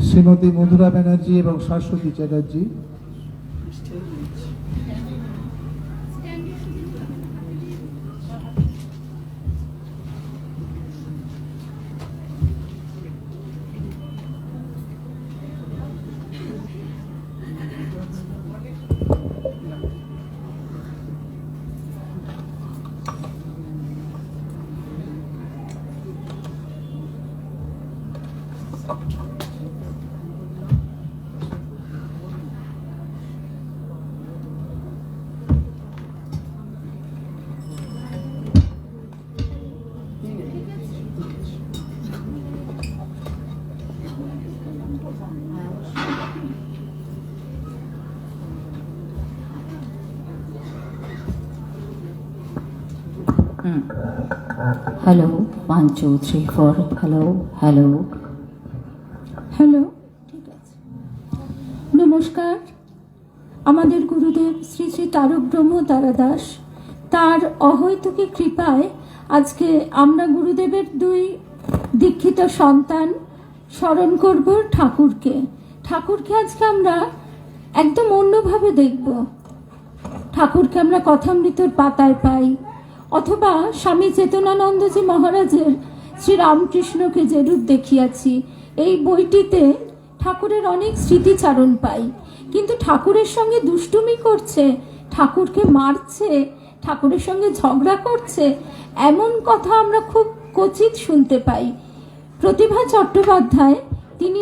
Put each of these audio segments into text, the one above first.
শ্রীমতী মধুরা ব্যানার্জি এবং Shashwati Chatterjee. Hello, 1 2 3 4, hello hello hello, ঠিক আছে। নমস্কার। আমাদের গুরুদেব শ্রী শ্রী তারক ব্রহ্ম তারাদাস, তার অহৈতুকী কৃপায় আজকে আমরা গুরুদেবের 2 দীক্ষিত সন্তান স্মরণ করব ঠাকুরকে। ঠাকুরকে আজকে আমরা একদম অন্যভাবে দেখব। ঠাকুরকে আমরা কথামৃতর পাতায় পাই, অথবা স্বামী চেতনানন্দজি মহারাজের শ্রীরামকৃষ্ণকে যে রূপ দেখিয়াছি, এই বইটিতে ঠাকুরের অনেক স্মৃতিচারণ পাই। কিন্তু ঠাকুরের সঙ্গে দুষ্টুমি করছে, ঠাকুরকে মারছে, ঠাকুরের সঙ্গে ঝগড়া করছে, এমন কথা আমরা খুব ক্বচিৎ শুনতে পাই। প্রতিভা চট্টোপাধ্যায় তিনি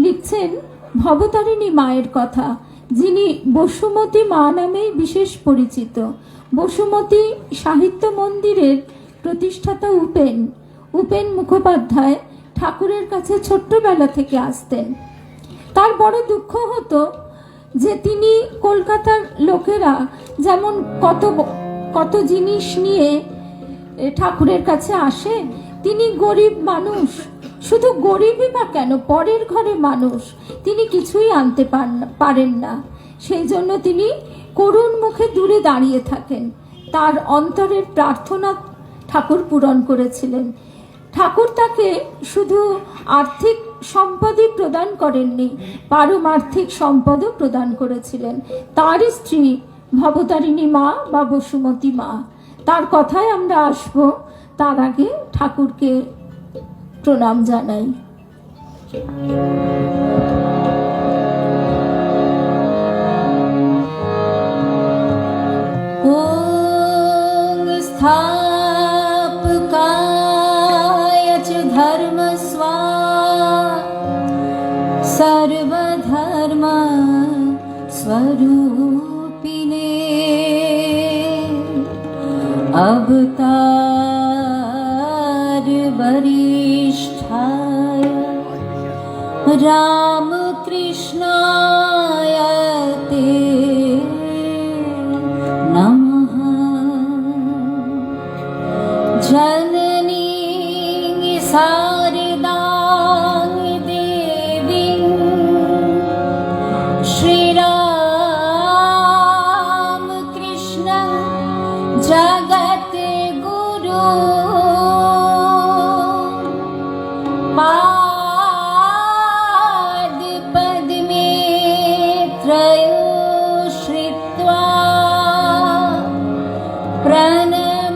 লিখছেন ভবতারিণী মায়ের কথা, যিনি বসুমতী মা নামেই বিশেষ পরিচিত। বসুমতী সাহিত্য মন্দিরের প্রতিষ্ঠাতা উপেন মুখোপাধ্যায় ঠাকুরের কাছে ছোট্টবেলা থেকে আসতেন। তার বড় দুঃখ হতো যে তিনি কলকাতার লোকেরা যেমন কত জিনিস নিয়ে ঠাকুরের কাছে আসে, তিনি গরিব মানুষ, শুধু গরিবই বা কেন, পরের ঘরে মানুষ, তিনি কিছুই আনতে পারেন না। সেই জন্য তিনি করুণ মুখে দূরে দাঁড়িয়ে থাকেন। তার অন্তরের প্রার্থনা ঠাকুর পূরণ করেছিলেন। ঠাকুর তাকে শুধু আর্থিক সম্পদই প্রদান করেননি, পারমার্থিক সম্পদও প্রদান করেছিলেন। তার স্ত্রী ভবতারিণী মা বা বসুমতী মা, তার কথায় আমরা আসব। তার আগে ঠাকুরকে প্রণাম জানাই। स्थापकाय च धर्मस्वा सर्वधर्म स्वरूपिणे अवतार वरिष्ठाय रामकृष्णाय ते नमः। जननी शारदां देवीं श्रीरामकृष्णं जगद्गुरु पादपद्मे त्रयो श्रित्वा प्रणमामि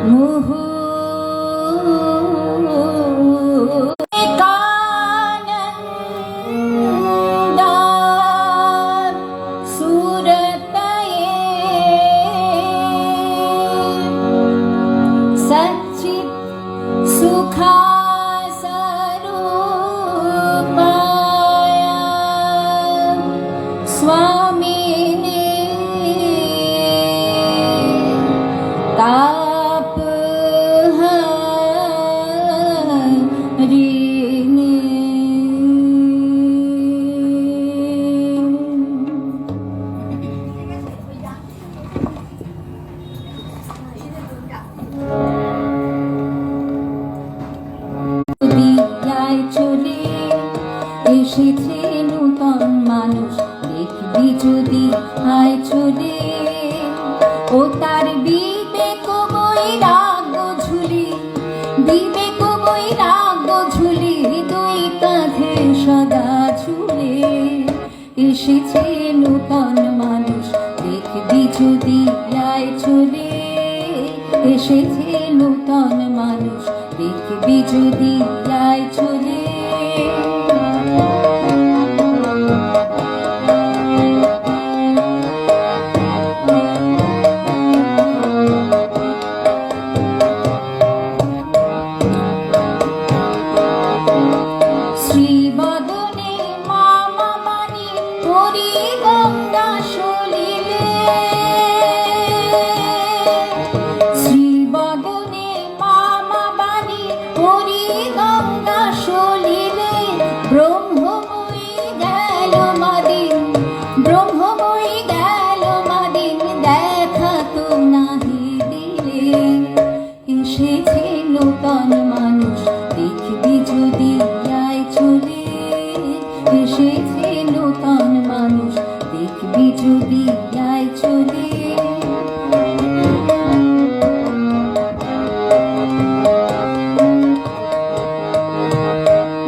मुहुः। एकानन्दा सुरतये सच्चित् सुखास्वरूपाय स्वामिने तापहरिणे। দিয়ায় চলে এসেছে নূতন মানুষ, দেখবি যদি হায় চলে ও তার বিবেক বৈরাগ্য ঝুলি, বিবেক নূতন মানুষ দেখবি যদি আয় চলে, এসেছে নূতন মানুষ দেখবি যদি আয় চলে। শ্রীবদনে মামা মানি হরি গঙ্গা সলিলে, শ্রীবদনে মামা বাণী হরি গঙ্গা সলিলে, ব্রহ্মময়ী গেল মাদিন, ব্রহ্মময়ী গেল মাদিন দেখা তো নাহি দিলে, এসেছে নূতন মানুষ দেখবি যদি আয় চলে, এসেছে নূতন মানুষ দেখবি যদি আয় চলে।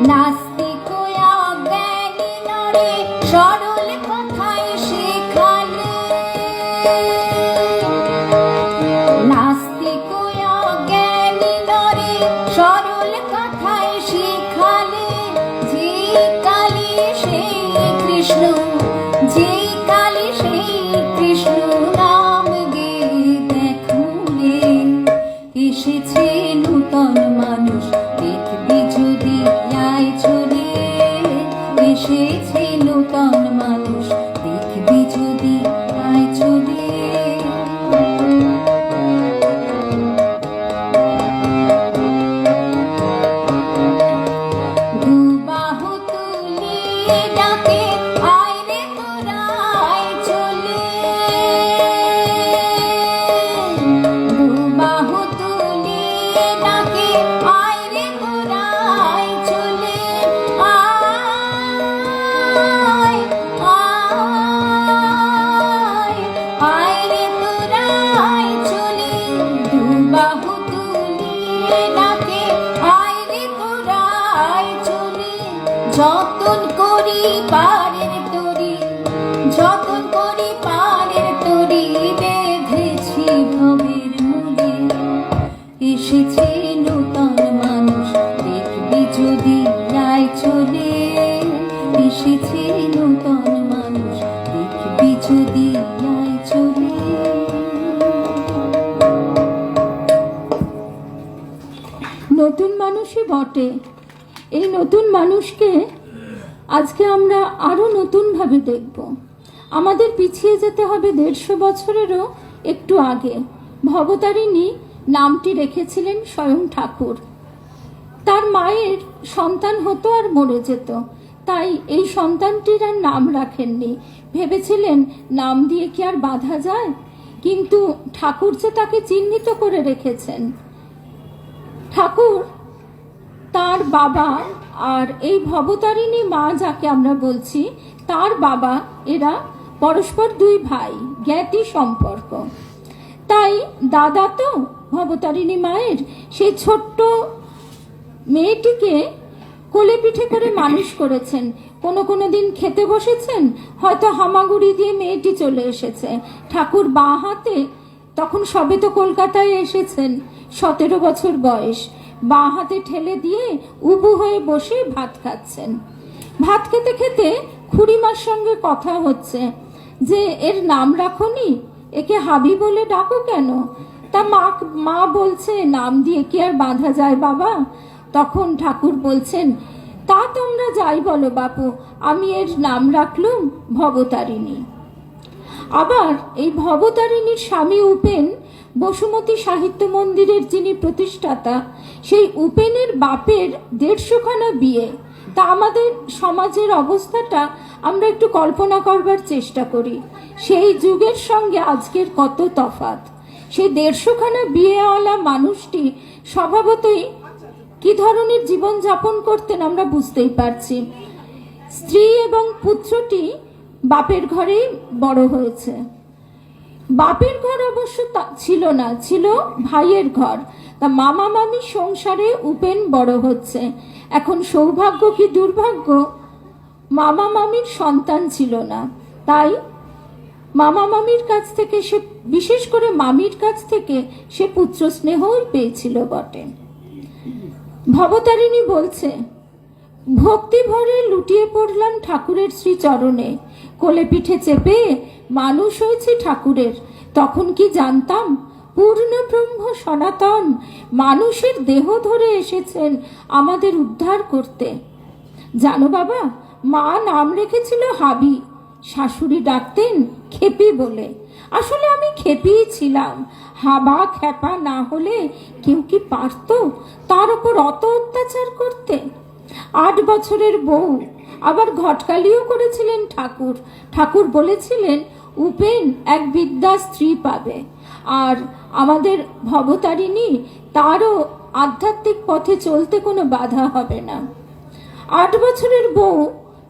নাস্তিক অজ্ঞানী নরে সরল কথায় শেখালে, নাস্তিক অজ্ঞানী নরে সরল কথায় শেখালে, যে কালে সেই কৃষ্ণ, যে কালে সেই কৃষ্ণ নাম গে দেখুলে, এসেছে নূতন মানুষ দেখবি যদি আয় চলে, এসেছে নূতন মানুষ দেখবি যদি আয় চলে। দুবাহু তুলিয়ে ডাকে আয় রে তোরা আয় চলে, দুবাহু তুলিয়ে ডাকে আয় রে তোরা আয় চলে, আয় আয় আয় রে তোরা আয় চলে, দুবাহু তুলিয়ে ডাকে আয় রে তোরা আয় চলে। যতন করি পারের তরি, যতন করি পারের তরি বেঁধেছি ভবের মূলে, এসেছে নূতন মানুষ দেখবি যদি আয় চলে, এসেছে নূতন মানুষ দেখবি যদি আয় চলে। নতুন মানুষই বটে। এই নতুন মানুষকে আজকে আমরা আরো নতুনভাবে দেখব। আমাদের পিছিয়ে যেতে হবে 150 বছরেরও একটু আগে। ভবতারিণী নামটি রেখেছিলেন স্বয়ং ঠাকুর। তার মায়ের সন্তান হতো আর মরে যেত, তাই এই সন্তানটির আর নাম রাখেননি, ভেবেছিলেন নাম দিয়ে কি আর বাঁধা যায়। কিন্তু ঠাকুর যে তাকে চিহ্নিত করে রেখেছেন। ঠাকুর, তার বাবা আর এই ভবতারিণী মা যাকে আমরা বলছি তার বাবা, এরা পরস্পর দুই ভাই, জ্ঞাতি সম্পর্ক। তাই দাদা তো ভবতারিণী মায়ের সেই ছোট্ট মেয়েটিকে কোলে পিঠে করে মানুষ করেছেন। কোনো দিন খেতে বসেছেন, হয়তো হামাগুড়ি দিয়ে মেয়েটি চলে এসেছে। ঠাকুর বাঁ হাতে, তখন সবে তো কলকাতায় এসেছেন, 17 বছর বয়স, বাঁ হাতে ঠেলে দিয়ে উবু হয়ে বসে ভাত খাচ্ছেন। ভাত খেতে খেতে খুড়িমার সঙ্গে কথা হচ্ছে যে এর নাম রাখনি, একে হাবি বলে ডাকো কেন? তা মা বলছে নাম দিয়ে কি আর বাঁধা যায় বাবা? তখন ঠাকুর বলছেন, তা তোমরা যাই বলো বাপু, আমি এর নাম রাখলুম ভবতারিণী। আবার এই ভবতারিণীর স্বামী উপেন, বসুমতী সাহিত্য মন্দিরের যিনি প্রতিষ্ঠাতা, সেই উপেনের বাপের 150খানা বিয়ে। তা আমাদের সমাজের অবস্থাটা আমরা একটু কল্পনা করবার চেষ্টা করি। সেই যুগের সঙ্গে আজকের কত তফাৎ। সেই 150খানা বিয়েওয়ালা মানুষটি স্বভাবতই কি ধরনের জীবন যাপন করতেন আমরা বুঝতেই পারছি। স্ত্রী এবং পুত্রটি বাপের ঘরেই বড় হয়েছে। বাপের ঘর অবশ্য ছিল না, ছিল ভাইয়ের ঘর। তা মামা মামি সংসারে উপেন বড় হচ্ছে। এখন সৌভাগ্য কি দুর্ভাগ্য, মামা মামির সন্তান ছিল না, তাই মামা মামির কাছ থেকে সে, বিশেষ করে মামির কাছ থেকে সে পুত্র স্নেহই পেয়েছিল বটে। ভবতারিণী বলছে, ভক্তি ভরে লুটিয়ে পড়লাম ঠাকুরের শ্রীচরণে, কোলে পিঠে চেপে মানুষ হয়েছি ঠাকুরের। তখন কি জানতাম পূর্ণ ব্রহ্ম সনাতন মানুষের দেহ ধরে এসেছেন আমাদের উদ্ধার করতে। জানো বাবা, মা নাম রেখেছিল হাবি, শাশুড়ি ডাকতেন খেপি বলে। আসলে আমি খেপিই ছিলাম। হাবা খেপা না হলে কেউ কি পারত তার উপর অত অত্যাচার করতে? 8 বছরের বউ, আবার ঘটকালিও করেছিলেন ঠাকুর। ঠাকুর বলেছিলেন উপেন এক বিদ্যা স্ত্রী পাবে, আর আমাদের ভবতারিণী তারও আধ্যাত্মিক পথে চলতে কোনো বাধা হবে না। 8 বছরের বউ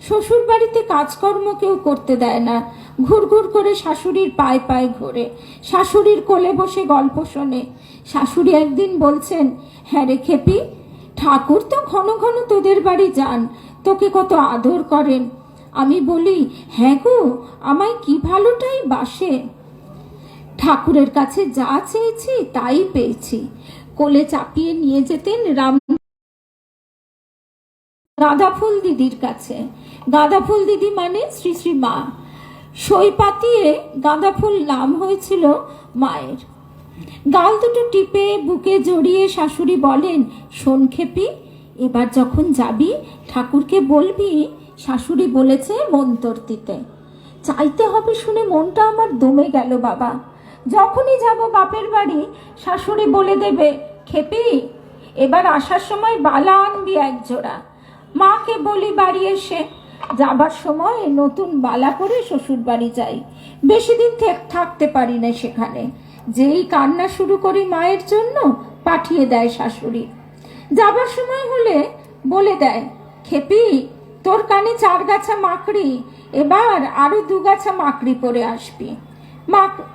শ্বশুর বাড়িতে কাজকর্ম কেউ করতে দেয় না, ঘুরঘুর করে শাশুড়ির পায়ে পায়ে ঘোরে, শাশুড়ির কোলে বসে গল্প শোনে। শাশুড়ি একদিন বলছেন, হ্যাঁ রে খেপি, ঠাকুর তো ঘন ঘন তোদের বাড়ি যান, তোকে কত আদর করেন। আমি বলি, হ্যাঁ গো, আমায় কি ভালোটাই বাসে। ঠাকুরের কাছে যা চেয়েছি তাই পেয়েছি। কোলে চাপিয়ে নিয়ে যেতেন গাঁদা ফুল দিদির কাছে। গাঁদা ফুল দিদি মানে শ্রী শ্রী মা। সই পাতিয়ে গাঁদা ফুল নাম হয়েছিল মায়ের। গাল দুটো টিপে বুকে জড়িয়ে শাশুড়ি বলেন, শোন খেপি, এবার যখন যাবি ঠাকুরকে বলবি শাশুড়ি বলেছে মন্তর দিতে। চাইতে হবে শুনে মনটা আমার দমে গেল বাবা। যখনই যাব বাপের বাড়ি শাশুড়ি বলে দেবে, খেপি এবার আসার সময় বালা আনবি 1 জোড়া। মাকে বলি বাড়ি এসে, যাবার সময় নতুন বালা করে শ্বশুর বাড়ি যাই। বেশি দিন থাকতে পারি না সেখানে। যেই কান্না শুরু করি মায়ের জন্য, পাঠিয়ে দেয় শাশুড়ি। যাবার সময় হলে বলে দেয়, খেপি তোর কানে 4 গাছা মাকড়ি, এবার আরো 2 গাছা মাকড়ি পরে আসবি।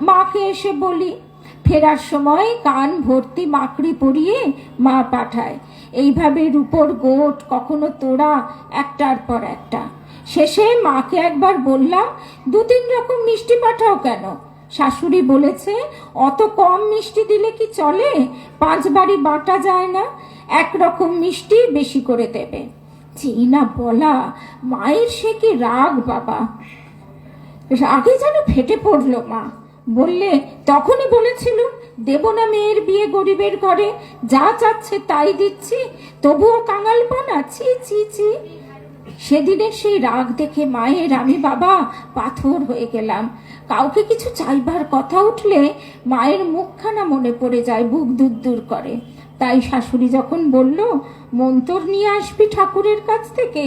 মাকে এসে বলি, ফেরার সময় কান ভর্তি মাকড়ি পরিয়ে মা পাঠায়। এইভাবে রূপোর গোট, কখনো তোড়া, একটার পর একটা। শেষে মাকে একবার বললাম, 2-3 রকম মিষ্টি পাঠাও কেন? শাশুড়ি বলেছে, অত কম মিষ্টি দিলে কি চলে? 5 বাড়ি বাটা যায় না, 1 রকম মিষ্টি বেশি করে দেবে। যেই না বলা, মায়ের সে কি রাগ বাবা! রাগে যেন ফেটে পড়লো মা। বললে, তখনই বলেছিল দেব না মেয়ের বিয়ে গরিবের ঘরে, যা চাচ্ছে তাই দিচ্ছি, তবুও কাঙালপনা, ছি ছি ছি। সেদিনের সেই রাগ দেখে মায়ের আমি বাবা পাথর হয়ে গেলাম। কাউকে কিছু চাইবার কথা উঠলে মায়ের মুখখানা মনে পড়ে যায়, বুক দূর দূর করে। তাই শাশুড়ি যখন বলল মন্তর নিয়ে আসবি ঠাকুরের কাছ থেকে,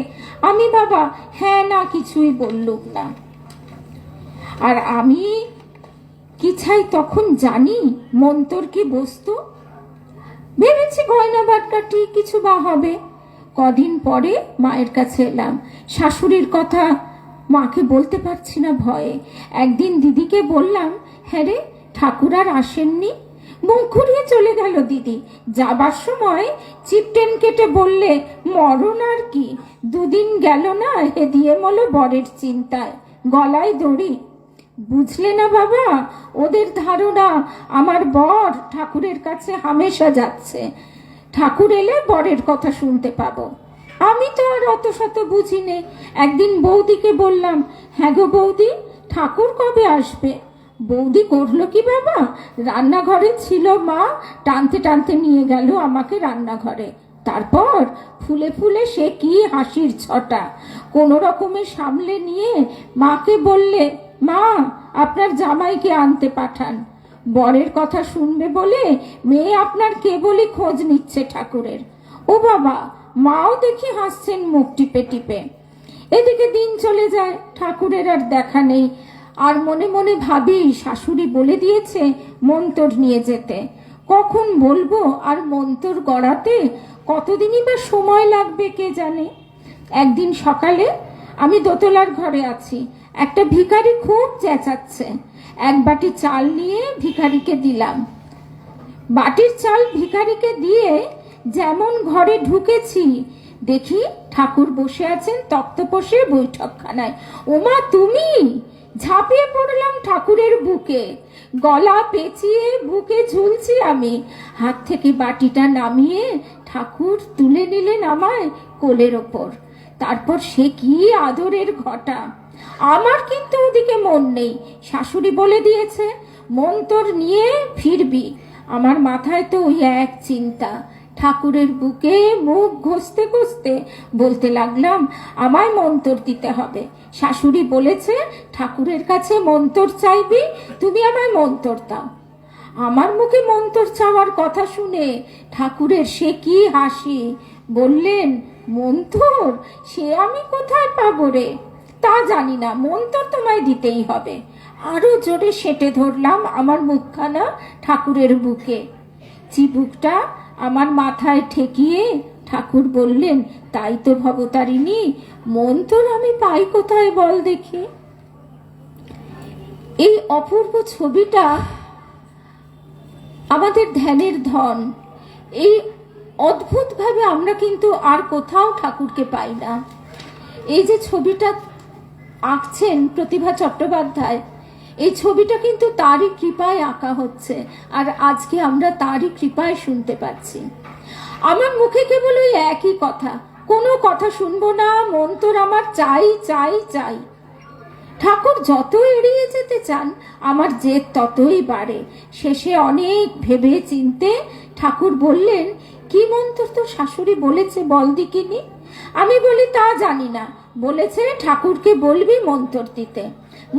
আমি বাবা হ্যাঁ না কিছুই বললুম না। আর আমি কি চাই তখন জানি মন্তর কি বস্তু? ভেবেছি গয়না বাটকাটি কিছু বা হবে। কদিন পরে মায়ের কাছে এলাম। শাশুড়ির কথা মাকে বলতে পারছি না ভয়ে। একদিন দিদিকে বললাম, হ্যাঁ রে, ঠাকুর আর আসেননি? মুখ ঘুরিয়ে চলে গেল দিদি। যাবার সময় চিপটেন কেটে বললে, মরণ আর কি, 2 দিন গেল না হে দিয়ে মলো বরের চিন্তায়, গলায় দড়ি। বুঝলে না বাবা, ওদের ধারণা আমার বর ঠাকুরের কাছে হামেশা যাচ্ছে, ঠাকুর এলে বরের কথা শুনতে পাবো। আমি তো আর অত শত বুঝি নে। একদিন বৌদিকে বললাম, হ্যাঁ গো বৌদি, ঠাকুর কবে আসবে? বৌদি করলো কি বাবা, রান্নাঘরে ছিল মা, টানতে টানতে নিয়ে গেল আমাকে রান্নাঘরে। তারপর ফুলে ফুলে সে কি হাসির ছটা। কোনো রকমে সামলে নিয়ে মাকে বললে, মা আপনার জামাইকে আনতে পাঠান, বরের কথা শুনবে বলে মেয়ে আপনার কেবলই খোঁজ নিচ্ছে ঠাকুরের। ও বাবা, মাও দেখি হাসছেন মুখ টিপে টিপে। এদিকে দিন চলে যায়, ঠাকুরের আর দেখা নেই। আর মনে মনে ভাবি, শাশুড়ি বলে দিয়েছে মন্তর নিয়ে যেতে, কখন বলবো আর মন্তর গড়াতে কতদিনই বা সময় লাগবে কে জানে। একদিন সকালে আমি দোতলার ঘরে আছি, একটা ভিখারি খুব চেঁচাচ্ছে। 1 বাটি চাল নিয়ে ভিখারিকে দিলাম। বাটির চাল ভিখারিকে দিয়ে যেমন ঘরে ঢুকেছি, দেখি ঠাকুর বসে আছেন তক্তপোষে বৈঠকখানায়। ওমা তুমি! ঝাঁপিয়ে পড়লাম ঠাকুরের বুকে, গলা পেঁচিয়ে বুকে ঝুলছি আমি। হাত থেকে বাটিটা নামিয়ে ঠাকুর তুলে নিলেন আমায় কোলের ওপর। তারপর সে কি আদরের ঘটা! আমার কিন্তু ওদিকে মন নেই। শাশুড়ি বলে দিয়েছে মন তোর নিয়ে ফিরবি। আমার মাথায় তো ওই এক চিন্তা। ঠাকুরের বুকে মুখ ঘষতে ঘষতে বলতে লাগলাম, আমায় মন্তর দিতে হবে। শাশুড়ি বলেছে ঠাকুরের কাছে মন্তর চাইবি, তুমি আমায় মন্তর দাও। আমার মুখে মন্তর চাওয়ার কথা শুনে ঠাকুরের সে কি হাসি! বললেন, মন্তর সে আমি কোথায় পাবো রে? তা জানি না, মন্তর তোমায় দিতেই হবে। আরো জোরে সেঁটে ধরলাম আমার মুখখানা ঠাকুরের বুকে। চিবুকটা আমার মাথায় ঠেকিয়ে ঠাকুর বললেন, তাই তো ভবতারিণী, মন্তর আমি পাই কোথায় বল দেখি। এই অপূর্ব ছবিটা আমাদের ধ্যানের ধন। এই অদ্ভুতভাবে আমরা কিন্তু আর কোথাও ঠাকুরকে পাই না। এই যে ছবিটা আঁকছেন প্রতিভা চট্টোপাধ্যায়, এই ছবিটা কিন্তু তারই কৃপায় আঁকা হচ্ছে, আর আজকে আমরা তারই কৃপায় শুনতে পাচ্ছি। আমার মুখে কেবল ওই একই কথা, কোনো কথা শুনবো না, মন্তর আমার চাই চাই চাই। ঠাকুর যত এড়িয়ে যেতে চান আমার জেদ ততই বাড়ে। শেষে অনেক ভেবে চিনতে ঠাকুর বললেন, কি মন্তর তোর শাশুড়ি বলেছে বল দিকিনি? আমি বলি, তা জানি না, বলেছে ঠাকুরকে বলবি মন্তর দিতে।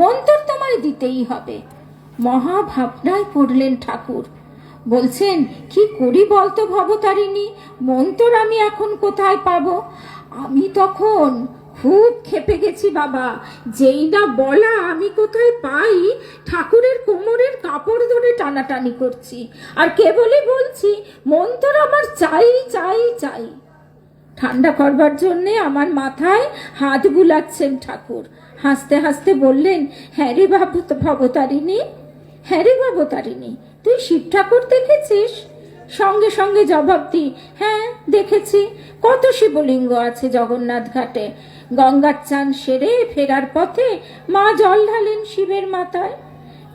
মন্তর তোমায় দিতেই হবে। মহা ভাবনায় পড়লেন ঠাকুর। বলছেন, কি করি বলতো ভবতারিণী, মন্তর আমি এখন কোথায় পাবো? আমি তখন খুব ক্ষেপে গেছি বাবা। যেই না বলা আমি কোথায় পাই, ঠাকুরের কোমরের কাপড় ধরে টানাটানি করছি আর কেবলই বলছি, মন্তর আমার চাই চাই চাই। ঠান্ডা করবার জন্যে আমার মাথায় হাত বুলাচ্ছেন ঠাকুর। হাসতে হাসতে বললেন, হ্যাঁ রে ভবতারিণী, হ্যাঁ রে ভবতারিণী, তুই শিব ঠাকুর দেখেছিস? সঙ্গে সঙ্গে জবাব দিই, হ্যাঁ দেখেছি। কত শিবলিঙ্গ আছে জগন্নাথ ঘাটে। গঙ্গার চান সেরে ফেরার পথে মা জল ঢালেন শিবের মাথায়।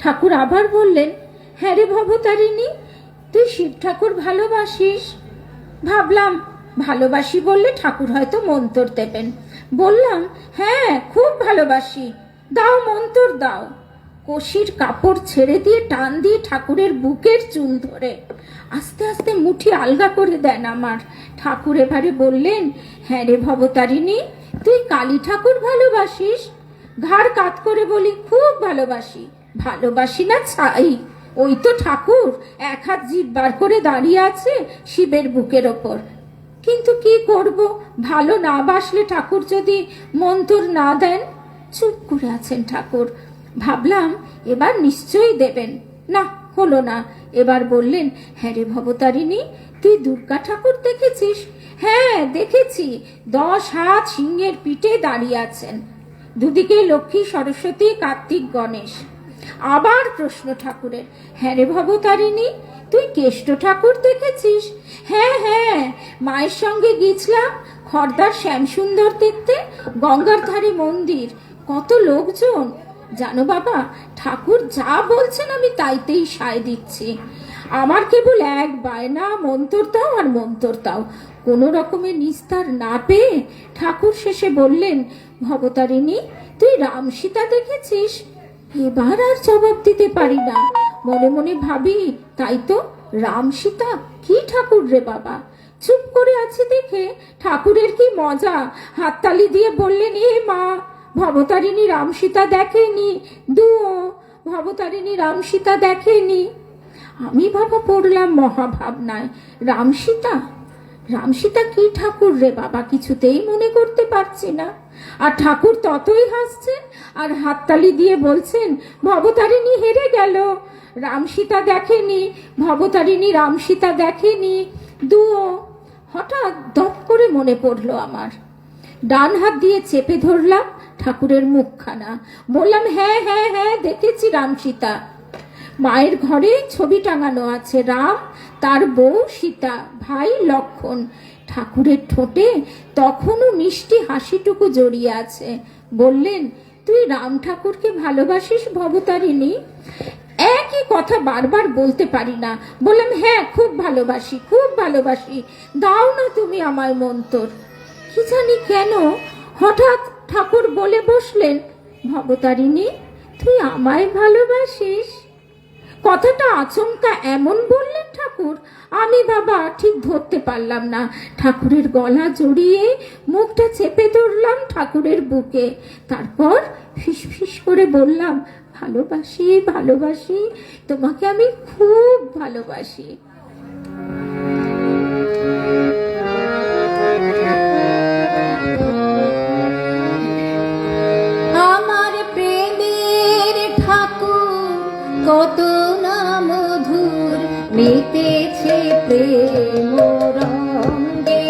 ঠাকুর আবার বললেন, হ্যাঁ রে ভবতারিণী, তুই শিব ঠাকুর ভালোবাসিস? ভাবলাম ভালোবাসি বললে ঠাকুর হয়তো মন্তর দেবেন। বললাম, হ্যাঁ খুব ভালোবাসি, দাও মন্তর দাও। কষির কাপড় ছেড়ে দিয়ে টান দিয়ে ঠাকুরের বুকের চুল ধরে আস্তে আস্তে মুঠি আলগা করে দেন আমার। ঠাকুর এবারে বললেন, হ্যাঁ রে ভবতারিণী, তুই কালী ঠাকুর ভালোবাসিস? ঘাড় কাত করে বলি, খুব ভালোবাসি। ভালোবাসি না ছাই, ওই তো ঠাকুর এক হাত জিভ বার করে দাঁড়িয়ে আছে শিবের বুকের ওপর। কিন্তু কি করব, ভালো না বাসলে ঠাকুর যদি মন্তর না দেন? চুপ করে আছেন ঠাকুর। ভাবলাম এবার নিশ্চয়ই দেবেন, না হলো না। এবার বললেন, হ্যাঁ রে ভবতারিণী, তুই দুর্গা ঠাকুর দেখেছিস? হ্যাঁ দেখেছি, 10 হাত সিংহের পিঠে দাঁড়িয়ে আছেন, দুদিকে লক্ষ্মী সরস্বতী কার্তিক গণেশ। আবার প্রশ্ন ঠাকুরের, হ্যাঁ রে ভবতারিণী, তুই কেষ্ট ঠাকুর দেখেছিস? হ্যাঁ হ্যাঁ, মায়ের সঙ্গে গিয়েছিলাম খর্দার শ্যামসুন্দর দেখতে, গঙ্গার ধারে মন্দির, কত লোকজন। জানো বাবা, ঠাকুর যা বলছেন আমি তাইতেই সায় দিচ্ছি। আমার কেবল এক বায়না, মন্তর দাও আর মন্তর দাও। কোনো রকমের নিস্তার না পেয়ে ঠাকুর শেষে বললেন, ভবতারিণী, তুই রাম সীতা দেখেছিস? এবার আর জবাব দিতে পারি না, মনে মনে ভাবি, তাই তো, রাম সীতা কি ঠাকুর রে বাবা। চুপ করে আছি দেখে ঠাকুরের কি মজা, হাততালি দিয়ে বললেন, এ মা, ভবতারিণী রাম সীতা দেখেনি, দুও ভবতারিণী রাম সীতা দেখেনি। আমি বাবা পড়লাম মহাভাবনায়। রাম সীতা, রাম সীতা কি ঠাকুর রে বাবা, কিছুতেই মনে করতে পারছি না। আর ঠাকুর ততই হাসছেন আর হাততালি দিয়ে বলছেন, ভবতারিণী হেরে গেল, রাম সীতা দেখেনি, ভবতারিণী রাম সীতা দেখেনি, দুও। হঠাৎ দপ করে মনে পড়লো আমার। ডান হাত দিয়ে চেপে ধরলাম ঠাকুরের মুখখানা, বললাম, হ্যাঁ হ্যাঁ হ্যাঁ দেখেছি রাম সীতা। মায়ের ঘরে ছবি টাঙানো আছে, রাম, তার বউ সীতা, ভাই লক্ষণ। ঠাকুরের ঠোঁটে তখনও মিষ্টি হাসিটুকু জড়িয়ে আছে। বললেন, তুই রাম ঠাকুরকে ভালোবাসিস ভবতারিণী? একই কথা বারবার বলতে পারি না। বললাম হ্যাঁ, খুব ভালোবাসি, খুব ভালোবাসি, দাও না তুমি আমায় মন্তর। কি জানি কেন হঠাৎ ঠাকুর বলে বসলেন, ভবতারিণী তুই আমায় ভালোবাসিস। কথাটা আচমকা এমন বললেন ঠাকুর, আমি বাবা ঠিক ধরতে পারলাম না। ঠাকুরের গলা জড়িয়ে মুখটা চেপে ধরলাম ঠাকুরের বুকে। তারপর ফিসফিস করে বললাম, ভালোবাসি, ভালোবাসি, তোমাকে আমি খুব ভালোবাসি। আমার প্রেমের ঠাকুর কত না মধুর, মেতেছে প্রেম রঙ্গে।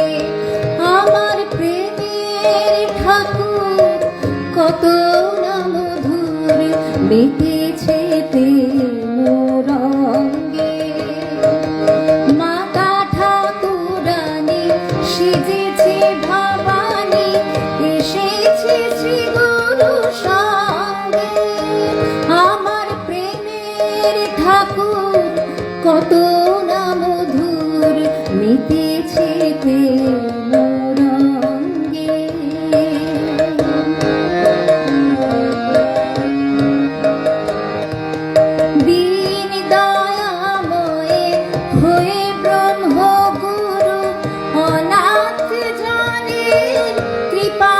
আমার প্রেমের ঠাকুর কত না মধুর, মেতেছে প্রেম রঙ্গে। মাতা ঠাকুরানী সেজেছে ভবানী, এসেছে শ্রী গুরু সঙ্গে। আমার প্রেমের ঠাকুর কত না মধুর, মেতেছে প্রেম রঙ্গে। দীন দয়াময়ে হয়ে ব্রহ্ম গুরু, অনাথ জনের কৃপা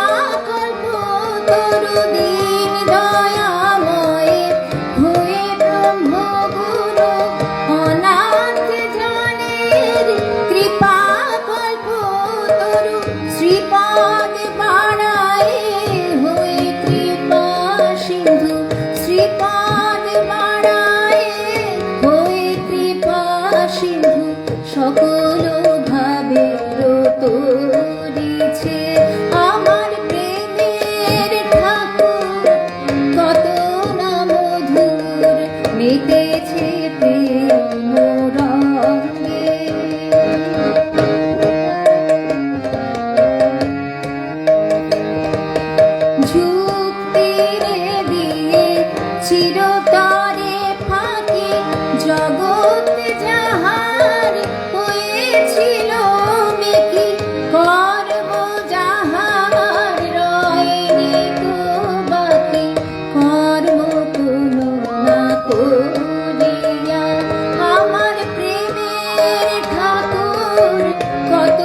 কল্পতরু। দীন দয়াময়ে হয়ে ব্রহ্ম গুরু, অনাথ জনের কৃপা কল্পতরু। শ্রীপাদ বাড়ায় হয়ে কৃপা সিন্ধু, শ্রীপাদ বাড়ায় হয়ে কৃপা সিন্ধু। সকল ভাবের তরিছে আমার প্রেমের ঠাকুর কত না মধুর, মেতেছে প্রেম রঙ্গে। যুক্তিরে দিয়ে চিরতরে ফাঁকি, জগৎ যাহার হয়েছিল মেকি। কর্ম যাহার রয়নি তো বাকি, কর্ম কোনো না করিয়া। আমার প্রেমের ঠাকুর কত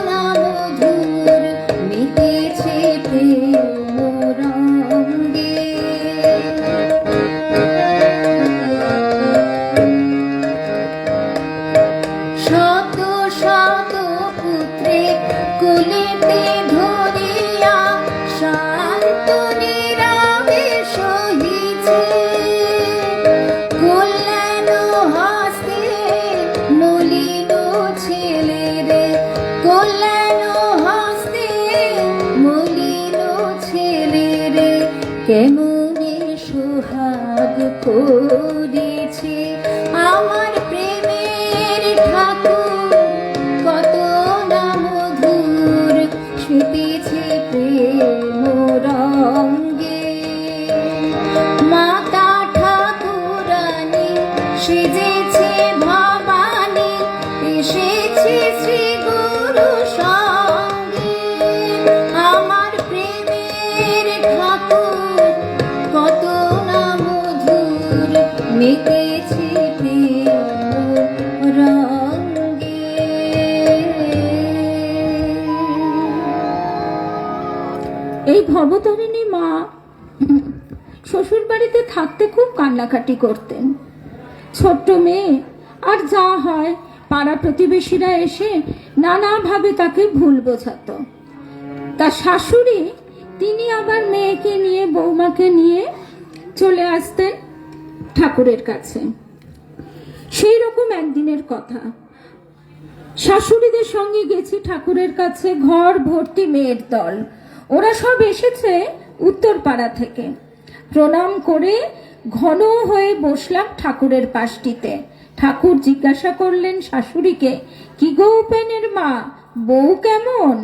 না মধুর, মেতেছে প্রেম রঙ্গে। শত শত পুত্রে কোলেতে ধরিয়া, শান্ত নীরবে সহিছে। কল্যাণ হস্তে মলিন ছেলে রে, কল্যাণ হস্তে মলিন ছেলে রে। কেমনে সোহাগ করেছে আমার প্রেমের ঠাকুর কত না মধুর, সেতেছে প্রেম রঙ্গে। মাতা ঠাকুরানী সেজেছে ভবানী, এসেছে শ্রী গুরু সঙ্গে। আমার প্রেমের ঠাকুর কত না মধুর, মেতেছে প্রেম রঙ্গে। এই ভবতারিণী মা শ্বশুর বাড়িতে থাকতে খুব কান্নাকাটি করতেন। ছোট্ট মেয়ে, আর যা হয় পাড়া প্রতিবেশীরা এসে নানাভাবে তাকে ভুল বোঝাতো। তার শাশুড়ি, তিনি আবার মেয়েকে নিয়ে, বৌমাকে নিয়ে চলে আসতেন ঠাকুরের কাছে। সেই রকম একদিনের কথা, শাশুড়িদের সঙ্গে গেছি ঠাকুরের কাছে। ঘর ভর্তি মেয়ের দল, ওরা সব এসেছে উত্তর পাড়া থেকে। প্রণাম করে ঘন হয়ে বসলাম ঠাকুরের পাশটিতে। ঠাকুর জিজ্ঞাসা করলেন শাশুড়িকে, কি গো উপেনের মা, বউ কেমন?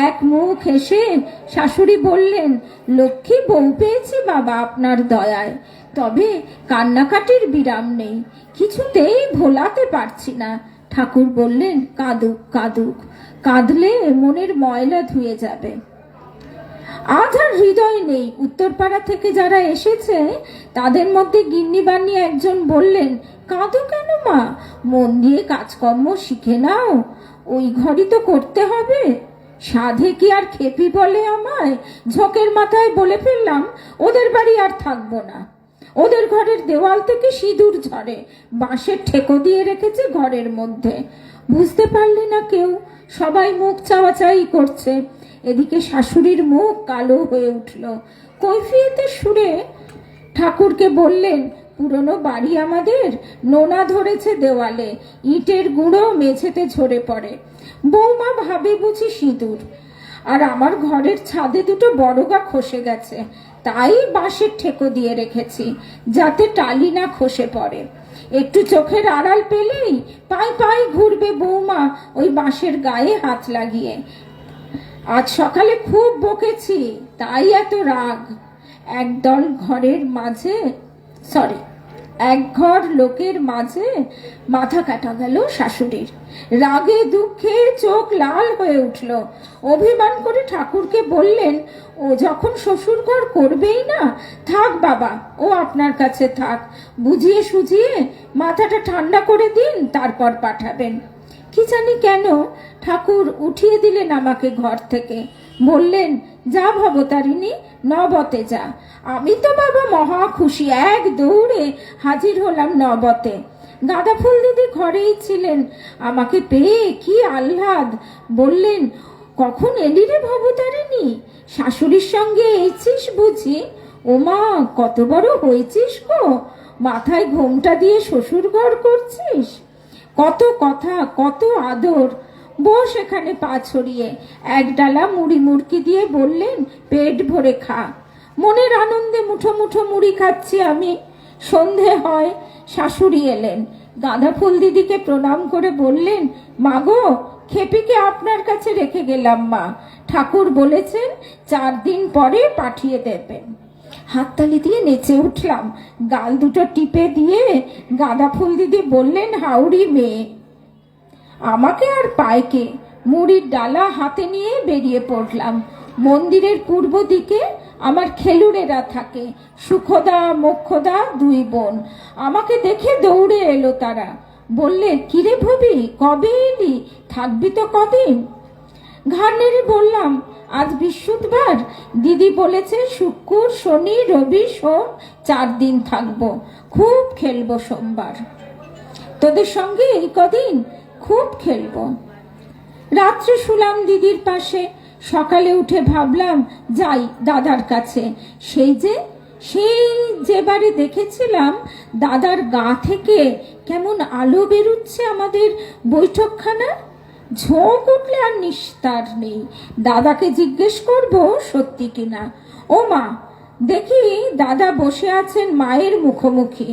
এক মুখ হেসে শাশুড়ি বললেন, লক্ষ্মী বউ পেয়েছি বাবা আপনার দয়ায়, তবে কান্নাকাটির বিরাম নেই, কিছুতেই ভোলাতে পারছি না। ঠাকুর বললেন, কাঁদুক কাঁদুক, কাঁদলে মনের ময়লা ধুয়ে যাবে। আজ আর হৃদয় নেই। উত্তরপাড়া থেকে যারা এসেছে তাদের মধ্যে গিন্নিবান্নি একজন বললেন, কাঁদো কেন মা, মন দিয়ে কাজকর্ম শিখে নাও, ওই ঘরই তো করতে হবে। সাধে কি আর খেপি বলে আমায়? ঝোঁকের মাথায় বলে ফেললাম, ওদের বাড়ি আর থাকবো না। ওদের ঘরের দেওয়াল থেকে সিঁদুর ঝরে, বাঁশের ঠেকো দিয়ে রেখেছে ঘরের মধ্যে। বুঝতে পারলে না কেউ, সবাই মুখ চাওয়াচাই করছে। এদিকে শাশুড়ির মুখ কালো হয়ে উঠল। কৈফিয়তের সুরে ঠাকুরকে বললেন, পুরনো বাড়ি আমাদের, নোনা ধরেছে দেওয়ালে, ইটের গুঁড়ো মেঝেতে ঝরে পড়ে। বৌমা ভাবে বুঝি সিঁদুর। আর আমার ঘরের ছাদে দুটো বড়গা খসে গেছে, তাই বাঁশের ঠেকো দিয়ে রেখেছি, যাতে টালি না খসে পড়ে। একটু চোখের আড়াল পেলেই পাই পাই ঘুরবে বৌমা ওই বাঁশের গায়ে হাত লাগিয়ে। আজ সকালে খুব বকেছি, তাই এত রাগ। এক ঘর লোকের মাঝে মাথা কাটা গেল শাশুড়ির। রাগে দুঃখে চোখ লাল হয়ে উঠল। অভিমান করে ঠাকুরকে বললেন, ও যখন শ্বশুর ঘর করবেই না, থাক বাবা, ও আপনার কাছে থাক, বুঝিয়ে সুঝিয়ে মাথাটা ঠান্ডা করে দিন, তারপর পাঠাবেন। কি জানি কেন ঠাকুর উঠিয়ে দিলেন আমাকে ঘর থেকে। বললেন, যা ভবতারিণী, নবতে যা। আমি তো বাবা মহা খুশি, এক দৌড়ে হাজির হলাম নবতে। গাঁদা ফুল দিদি ঘরেই ছিলেন। আমাকে পেয়ে কি আহ্লাদ! বললেন, কখন এলি রে ভবতারিণী? শাশুড়ির সঙ্গে এসেছিস বুঝি? ওমা, কত বড় হয়েছিস গো, মাথায় ঘোমটা দিয়ে শ্বশুর ঘর করছিস। কত কথা, কত আদর। বস এখানে পা ছড়িয়ে। এক ডালা মুড়ি মুড়কি দিয়ে বললেন, পেট ভরে খা। মনের আনন্দে মুঠো মুঠো মুড়ি খাচ্ছি আমি। সন্ধে হয়, শাশুড়ি এলেন। গাঁদা ফুল দিদিকে প্রণাম করে বললেন, মাগো, খেপিকে আপনার কাছে রেখে গেলাম মা, ঠাকুর বলেছেন 4 দিন পরে পাঠিয়ে দেবেন। হাততালি দিয়ে নেচে উঠলাম। গাল দুটো টিপে দিয়ে গাঁদা ফুল দিদি বললেন, হাউড়ি মেয়ে। আমাকে আর পায়কে। মুড়ির ডালা হাতে নিয়ে বেরিয়ে পড়লাম। মন্দিরের পূর্ব দিকে আমার খেলুড়েরা থাকে, সুখদা মোক্ষদা 2 বোন। আমাকে দেখে দৌড়ে এলো তারা। বললে, কিরে ভবি, কবে এলি? থাকবি তো কদিন? ঘাড় নেড়ে বললাম, আজ বৃহস্পতিবার, দিদি বলেছে শুক্র শনি রবি সোম 4 দিন থাকবো। খুব খেলবো সোমবার, তোদের সঙ্গে এই কদিন খুব খেলবো। রাত্রে শুলাম দিদির পাশে। সকালে উঠে ভাবলাম যাই দাদার কাছে। সেই যে বাড়ি দেখেছিলাম, দাদার গা থেকে কেমন আলো বেরুচ্ছে আমাদের বৈঠকখানার। ঝোঁক উঠলে আর নিস্তার নেই। দাদাকে জিজ্ঞেস করব সত্যি কিনা। ও মা, দেখি দাদা বসে আছেন মায়ের মুখোমুখি,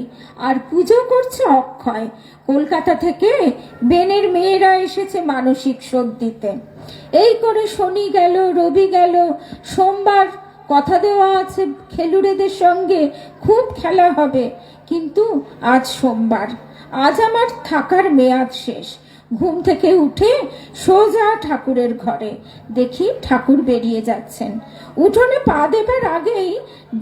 আর পুজো করছে অক্ষয়। কলকাতা থেকে বেনের মেয়েরা এসেছে মানসিক শোধ দিতে। এই করে শনি গেল, রবি গেল, সোমবার কথা দেওয়া আছে খেলুড়েদের সঙ্গে খুব খেলা হবে। কিন্তু আজ সোমবার, আজ আমার থাকার মেয়াদ শেষ। ঘুম থেকে উঠে সোজা ঠাকুরের ঘরে। দেখি ঠাকুর বেরিয়ে যাচ্ছেন। উঠোনে পা দেবার আগেই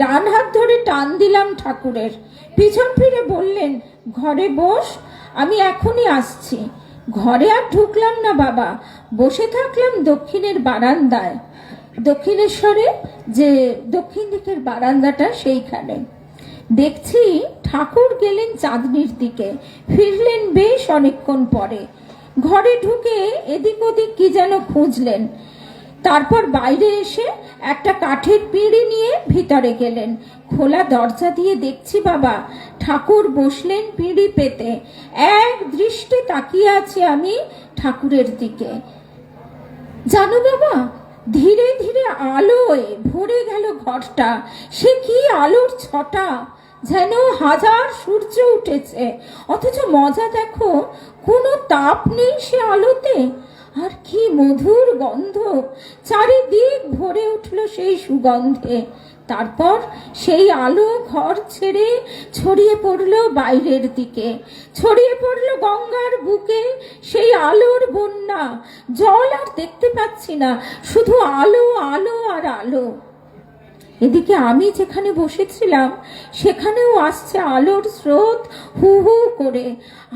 ডান হাত ধরে টান দিলাম ঠাকুরের। পিছন ফিরে বললেন, ঘরে বস, আমি এখনই আসছি। ঘরে আর ঢুকলাম না বাবা, বসে থাকলাম দক্ষিণের বারান্দায়। দক্ষিণেশ্বরে যে দক্ষিণ দিকের বারান্দাটা, সেইখানে। দেখছি ঠাকুর গেলেন চাঁদনির দিকে, ফিরলেন বেশ অনেকক্ষণ পরে। ঘরে ঢুকে এদিক ওদিক কি যেন খুঁজলেন। তারপর বাইরে এসে একটা কাঠের পিঁড়ি নিয়ে ভিতরে গেলেন। খোলা দরজা দিয়ে দেখছি বাবা, ঠাকুর বসলেন পিঁড়ি পেতে। এক দৃষ্টে তাকিয়ে আছি আমি ঠাকুরের দিকে। জানো বাবা, ধীরে ধীরে আলোয় ভরে গেল ঘরটা। সে কি আলোর ছটা, যেন 1000 সূর্য উঠেছে। অথচ মজা দেখো, কোনো তাপ নেই সে আলোতে। আর কি মধুর গন্ধ, চারিদিক ভরে উঠল সেই সুগন্ধে। তারপর সেই আলো ঘর ছেড়ে ছড়িয়ে পড়ল বাইরের দিকে, ছড়িয়ে পড়ল গঙ্গার বুকে সেই আলোর বন্যা। জল আর দেখতে পাচ্ছি না, শুধু আলো আলো আর আলো। এদিকে আমি যেখানে বসেছিলাম সেখানেও আসছে আলোর স্রোত হু হু করে।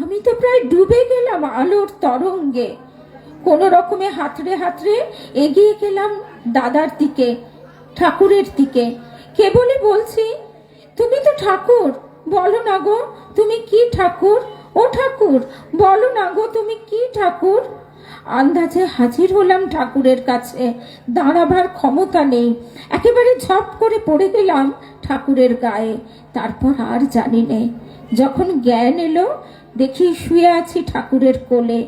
আমি তো প্রায় ডুবে গেলাম আলোর তরঙ্গে। কোনো রকমে হাতড়ে হাতড়ে এগিয়ে গেলাম দাদার দিকে, ঠাকুরের দিকে। কেবলই বলছি, তুমি তো ঠাকুর, বলো না গো তুমি কি ঠাকুর? ও ঠাকুর, বলো না গো তুমি কি ঠাকুর? আন্দাজে হাজির হলাম ঠাকুরের কাছে, দাঁড়াবার ক্ষমতা নেই, একেবারে ঝপ করে পড়ে গেলাম ঠাকুরের গায়ে। তারপর আর জানি নেই। যখন জ্ঞান এলো দেখি শুয়ে আছি ঠাকুরের কোলে,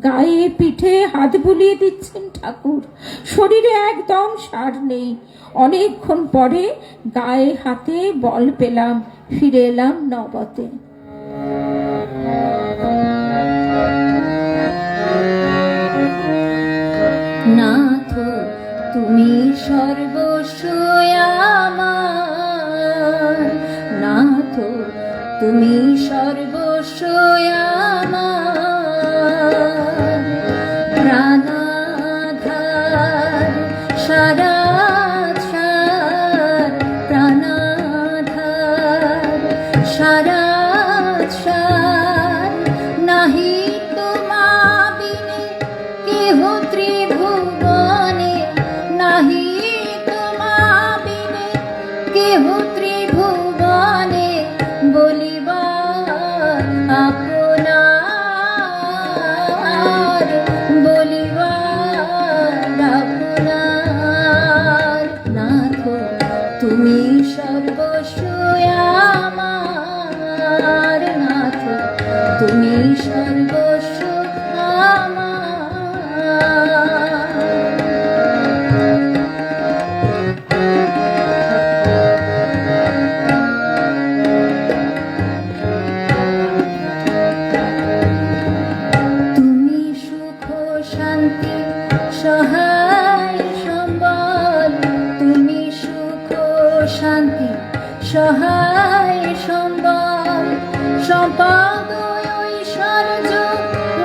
গায়ে পিঠে হাত বুলিয়ে দিচ্ছেন ঠাকুর, শরীরে একদম সার নেই। অনেকক্ষণ পরে গায়ে হাতে বল পেলাম, ফিরে এলাম নবতে। নাথ তুমি সর্বস্ব আমার, নাথ তুমি সর্বস্ব আমার, প্রাণাধার সারা সার, প্রাণাধার সারা সার, নাহি তোমা বিনে কেহ ত্রিভুবনে, নাহি তোমা বিনে কেহ ত্রিভুবনে, বলিবার আপনার, বলিবার আপনার। নাথ তুমি সর্বস্ব আমার, নাথ তুমি সর্বস্ব তুমি সুখ শান্তি সহায় সম্বল, তুমি সুখ শান্তি সহায় সম্বল, সম্পদ ঐশ্বর্য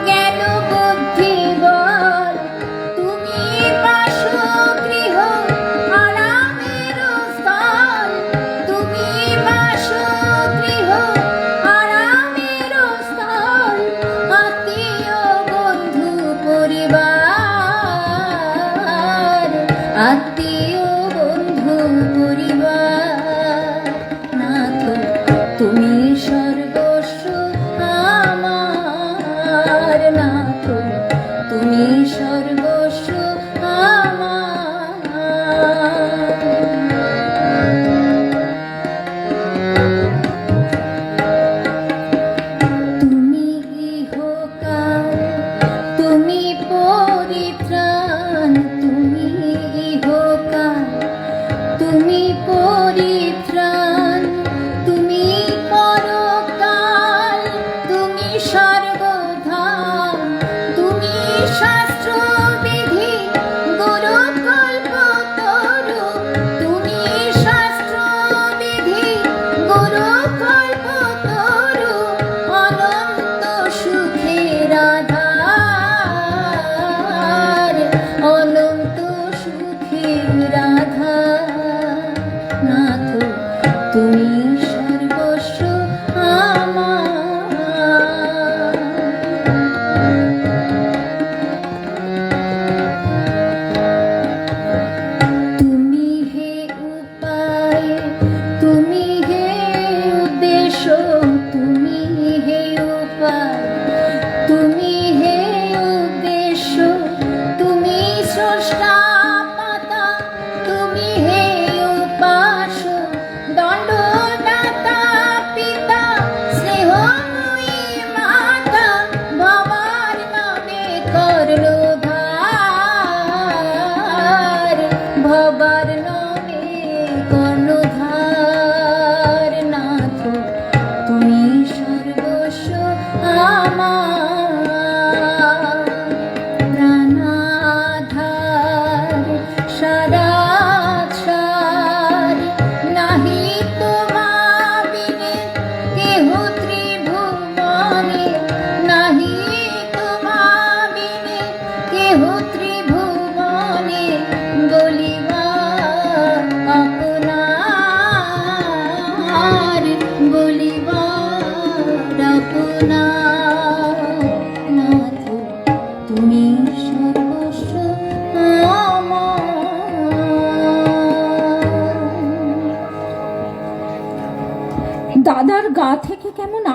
জ্ঞান বুদ্ধি বল, তুমি বাসগৃহ আরামের স্থল, তুমি বাসগৃহ আরামের স্থল, আত্মীয় বন্ধু পরিবার, আত্মীয় বন্ধু পরিবার। নাথ তুমি সর্বস্ব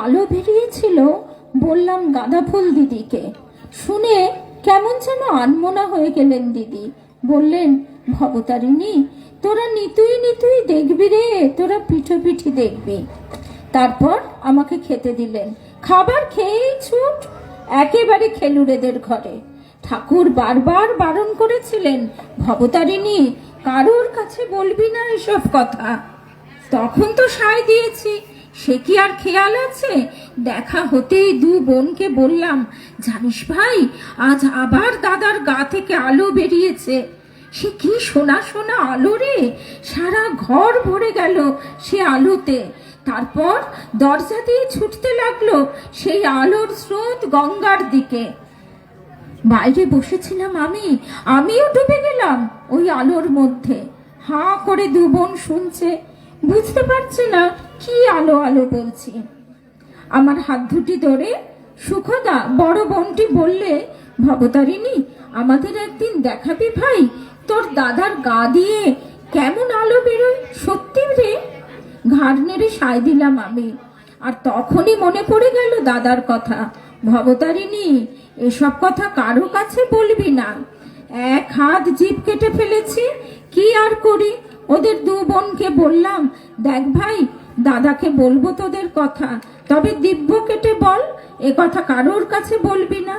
আলো বেরিয়েছিল বললাম গাঁদা ফুল দিদিকে। শুনে কেমন যেন আনমনা হয়ে গেলেন দিদি। বললেন, ভবতারিণী, তোরা নিতুই নিতুই দেখবি রে, তোরা পিঠোপিঠি দেখবি। তারপর আমাকে খেতে দিলেন। খাবার খেয়েই ছুট একেবারে খেলুড়েদের ঘরে। ঠাকুর বারবার বারণ করেছিলেন, ভবতারিণী, কারোর কাছে বলবি না এসব কথা। তখন তো সায় দিয়েছি, সে কি আর খেয়াল আছে? দেখা হতেই দু বোনকে বললাম, জানিস ভাই, আজ আবার দাদার গা থেকে আলো বেরিয়েছে। সে কি সোনা সোনা আলো রে, সারা ঘর ভরে গেল সে আলোতে। তারপর দরজা দিয়ে ছুটতে লাগলো সেই আলোর স্রোত গঙ্গার দিকে। বাইরে বসেছিলাম আমিও ডুবে গেলাম ওই আলোর মধ্যে। হাঁ করে দু বোন শুনছে, বুঝতে পারছে না কি আলো আলো বলছি। আমার হাত দুটি ধরে সুখদা বড় বোনটি বললে, ভবতারিণী, আমাদের একদিন দেখাবি ভাই, তোর দাদার গা দিয়ে কেমন আলো বেরোয়, সত্যি রে। ঘাড় নেড়ে সায় দিলাম আমি। আর তখনই মনে পড়ে গেল দাদার কথা। ভবতারিণী, এসব কথা কারো কাছে বলবি না। এক হাত জিভ কেটে ফেলেছি, কি আর করি। ওদের দু বোনকে বললাম, দেখ ভাই, দাদাকে বলবো তোদের কথা, তবে দিব্য কেটে বল, এ কথা কারোর কাছে বলবি না।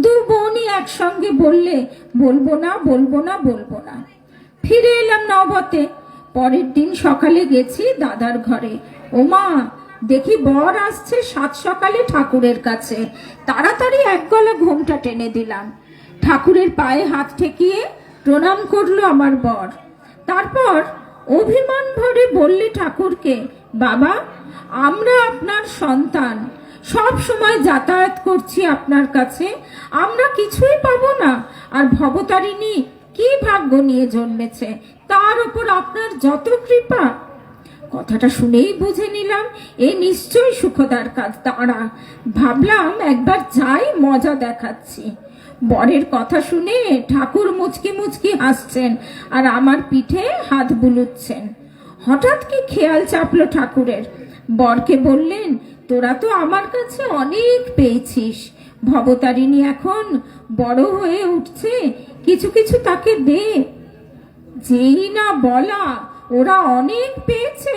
দু বোনই একসঙ্গে বললে, বলবো না, বলবো না, বলবো না। ফিরে এলাম নবতে। পরের দিন সকালে গেছি দাদার ঘরে। ওমা, দেখি বর আসছে সাত সকালে ঠাকুরের কাছে। তাড়াতাড়ি এক গলা ঘুমটা টেনে দিলাম। ঠাকুরের পায়ে হাত ঠেকিয়ে প্রণাম করলো আমার বর। তারপর অভিমান ভরে বললে ঠাকুরকে, বাবা, আমরা আপনার সন্তান, সব সময় যাতায়াত করছি আপনার কাছে, আমরা কিছুই পাবো না। আর ভবতারিণী কি ভাগ্য নিয়ে জন্মেছে, তার উপর আপনার যত কৃপা। কথাটা শুনেই বুঝে নিলাম এ নিশ্চয়ই সুখদার কাজ। দাঁড়া, ভাবলাম একবার যাই, মজা দেখাচ্ছি। বরের কথা শুনে ঠাকুর মুচকি মুচকি হাসছেন আর আমার পিঠে হাত বুলুচ্ছেন। হঠাৎ কি খেয়াল চাপলো ঠাকুরের। বরকে বললেন, তোরা তো আমার কাছে অনেক পেয়েছিস, ভবতারিণী এখন বড় হয়ে উঠছে, কিছু কিছু তাকে দে। যেই না বলা, ওরা অনেক পেয়েছে,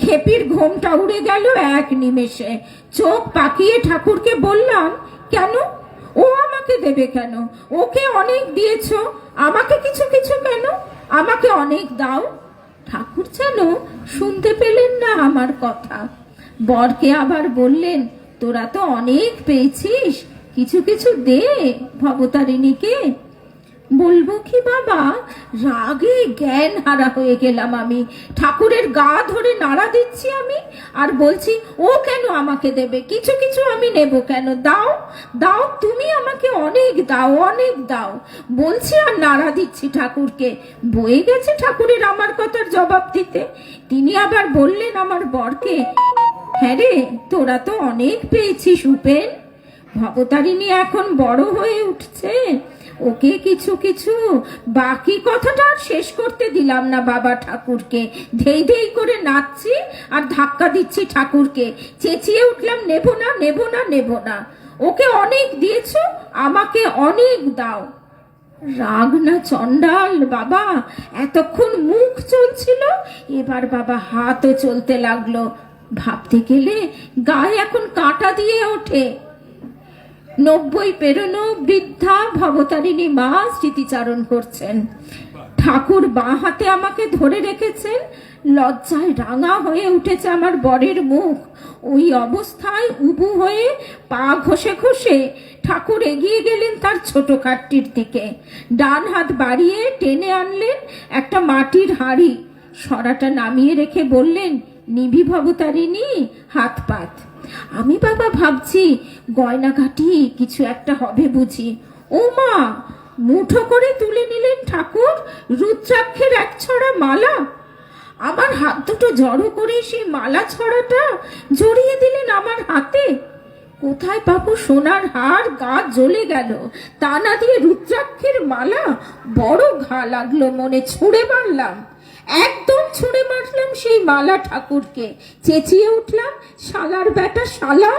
খেপির ঘোমটা উড়ে গেল এক নিমেষে। চোখ পাকিয়ে ঠাকুরকে বললাম, কেন, ও আমাকে দেবে কেন? ওকে অনেক দিয়েছ, আমাকে কিছু কিছু কেন? আমাকে অনেক দাও। ঠাকুর যেন শুনতে পেলেন না আমার কথা। বরকে আবার বললেন, তোরা তো অনেক পেয়েছিস, কিছু কিছু দে ভবতারিণীকে। বলবো কি বাবা, রাগে জ্ঞান হারা হয়ে গেলাম আমি। ঠাকুরের গা ধরে নাড়া দিচ্ছি আমি, আর বলছি, ও কেন আমাকে দেবে, কিছু কিছু আমি নেব কেন? দাও দাও, তুমি আমাকে অনেক দাও, অনেক দাও বলছি, আর নাড়া দিচ্ছি ঠাকুরকে। বয়ে গেছে ঠাকুরের আমার কথার জবাব দিতে। তিনি আবার বললেন আমার বরকে, হ্যাঁ রে, তোরা তো অনেক পেয়েছিস উপেন, ভবতারিণী এখন বড় হয়ে উঠছে, ওকে কিছু কিছু। বাকি কথাটা আর শেষ করতে দিলাম না বাবা ঠাকুরকে। ধেই ধেই করে নাচছি আর ধাক্কা দিচ্ছি ঠাকুরকে। চেঁচিয়ে উঠলাম, নেব না, নেব না, নেব না। ওকে অনেক দিয়েছো, আমাকে অনেক দাও। রাগ না চণ্ডাল বাবা, এতক্ষণ মুখ চলছিল, এবার বাবা হাতও চলতে লাগলো। ভাবতে গেলে গায়ে এখন কাঁটা দিয়ে ওঠে। 90 পেরোনো বৃদ্ধা ভবতারিণী মা স্মৃতিচারণ করছেন। ঠাকুর বাঁ হাতে আমাকে ধরে রেখেছেন। লজ্জায় রাঙা হয়ে উঠেছে আমার বরের মুখ। ওই অবস্থায় উবু হয়ে পা ঘষে ঘষে ঠাকুর এগিয়ে গেলেন তার ছোট খাটটির দিকে। ডান হাত বাড়িয়ে টেনে আনলেন একটা মাটির হাঁড়ি। সরাটা নামিয়ে রেখে বললেন, নিবি ভবতারিণী, হাত পাত। আমি বাবা ভাবছি গয়নাঘাটি কিছু একটা হবে বুঝি। ও মা, মুঠো করে তুলে নিলেন ঠাকুর রুদ্রাক্ষের এক ছড়া মালা। আমার হাত দুটো জড়ো করে সেই মালা ছড়াটা জড়িয়ে দিলেন আমার হাতে। কোথায় পাবো সোনার হার, গা জ্বলে গেল। তা না দিয়ে রুদ্রাক্ষের মালা, বড় ঘা লাগলো মনে, ছুঁড়ে মারলাম। একদম ছুঁড়ে মারলাম সেই মালা ঠাকুরকে, চেঁচিয়ে উঠলাম, শালার বেটা শালা,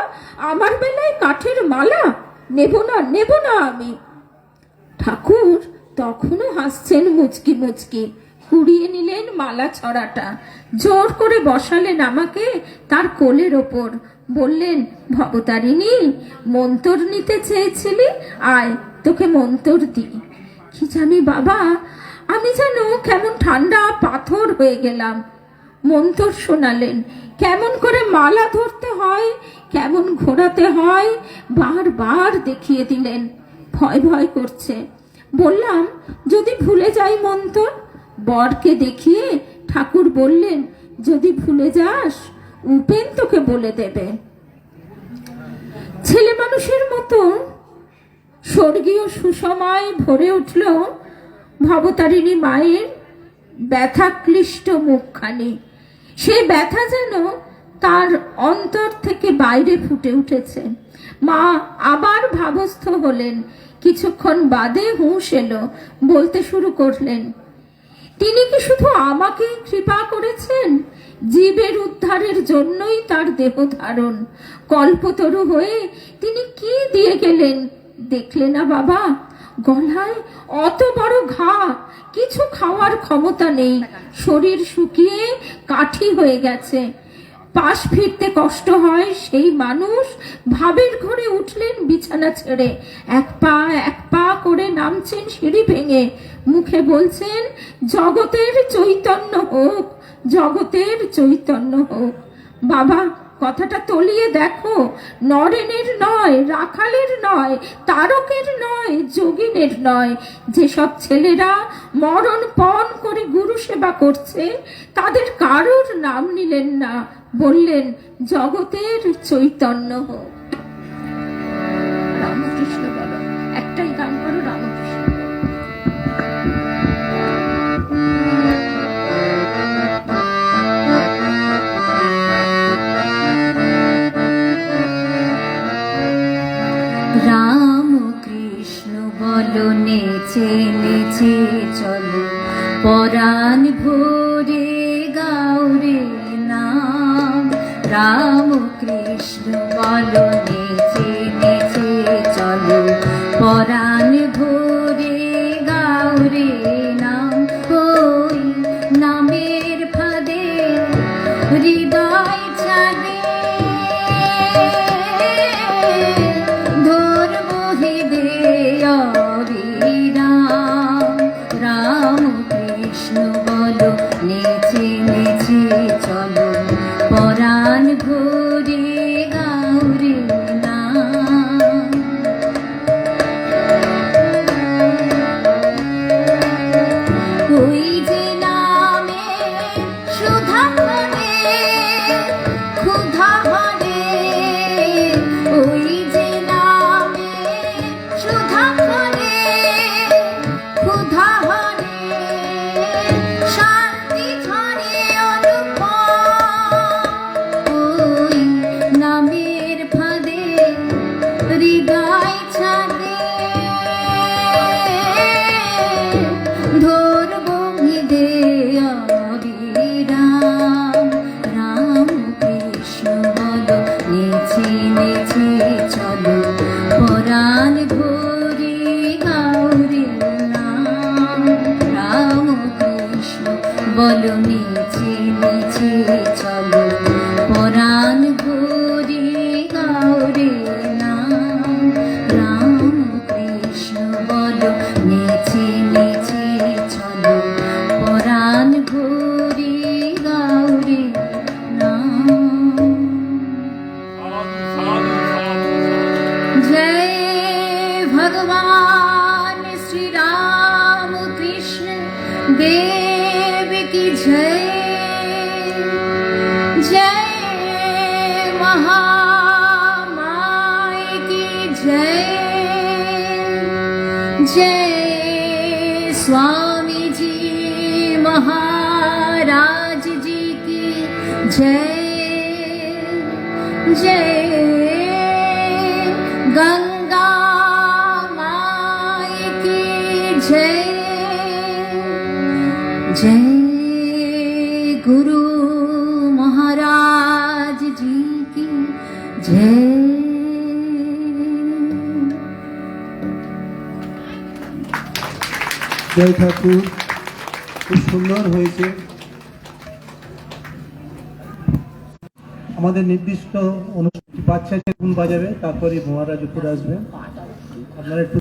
আমার বেলায় কাঠের মালা, নেব না নেব না আমি। ঠাকুর তখনও হাসছেন মুচকি মুচকি, কুড়িয়ে নিলেন মালা ছড়াটা, জোর করে বসালেন আমাকে তার কোলের ওপর, বললেন, ভবতারিণী, মন্তর নিতে চেয়েছিলি, আয় তোকে মন্তর দি। কি জানি বাবা, আমি যেন কেমন ঠান্ডা পাথর হয়ে গেলাম। মন্তর শোনালেন, কেমন করে মালা ধরতে হয়, কেমন ঘোরাতে হয়, বারবার দেখিয়ে দিলেন। ভয় ভয় করছে। বললাম, যদি ভুলে যাই মন্তর? বরকে দেখিয়ে ঠাকুর বললেন, যদি ভুলে যাস উপেন তোকে বলে দেবে। ছেলে মানুষের মতো স্বর্গীয় সুষমায় ভরে উঠল ভবতারিণী মায়ের ব্যথাক্লিষ্ট মুখখানি। সেই ব্যথা যেন তার অন্তর থেকে বাইরে ফুটে উঠেছে। মা আবার ভাবস্থ হলেন। কিছুক্ষণ বাদে হুঁশ এলো, বলতে শুরু করলেন, তিনি কি শুধু আমাকেই কৃপা করেছেন? জীবের উদ্ধারের জন্যই তার দেহ ধারণ। কল্পতরু হয়ে তিনি কি দিয়ে গেলেন দেখলে না বাবা? গলায় অত বড় ঘা, কিছু খাওয়ার ক্ষমতা নেই, শরীর শুকিয়ে কাঠি হয়ে গেছে, পাশ ফিরতে কষ্ট হয় সেই মানুষ ভাবের ঘরে উঠলেন বিছানা ছেড়ে, এক পা করে নামছেন সিঁড়ি ভেঙে, মুখে বলছেন, জগতের চৈতন্য হোক, জগতের চৈতন্য হোক। বাবা, কথাটা তলিয়ে দেখো, নরেনের নয়, রাখালের নয়, তারকের নয়, যোগিনের নয়। যেসব ছেলেরা মরণ পণ করে গুরু সেবা করছে, তাদের কারোর নাম নিলেন না, বললেন, জগতের চৈতন্য হোক। রামকৃষ্ণ বলো, একটাই গান করো, রামকৃষ্ণ। রাম কৃষ্ণ বলো, নেচে নেচে চলো, পরাণ ভরে গাউরে নাম। রাম কৃষ্ণ বলো, নেচে নেচে চলো, পরাণ ভরে গাউরে নাম। ওই নামের ফাঁদে হৃদয় ছাদে রাম কৃষ্ণ বলো, নেচে নেচে চলো, পরাণ ভরে গাউরে নাম। ওই যে নামে সুধা হরে, ক্ষুধা হরে, ওই যে নামে সুধা হরে, ক্ষুধা হরে, শান্তি ঝরে অনুপম। ওই নামের ফাঁদে হৃদয় ছাদে ধরব ভিদে অবিরাম। রাম কৃষ্ণ বলো, নেচে নেচে চলো, পরাণ ভরে গাউরে নাম। রাম কৃষ্ণ বলো, নেচে নেচে চলো, পরাণ ভরে গাউরে নাম। রাম কৃষ্ণ বলো, নেচে নেচে চলো, পরাণ ভরে গাউরে নাম। जय भगवान श्री राम कृष्ण देव की जय। जय महामाई की जय। जय स्वामी जी महाराज जी की जय। जय गंगा माई की जय। जय জয় ঠাকুর, খুব সুন্দর হয়েছে। আমাদের নির্দিষ্ট অনুষ্ঠান বাচ্চা যখন বাজাবে তারপরে মহারাজ উপরে আসবেন। আপনারা একটু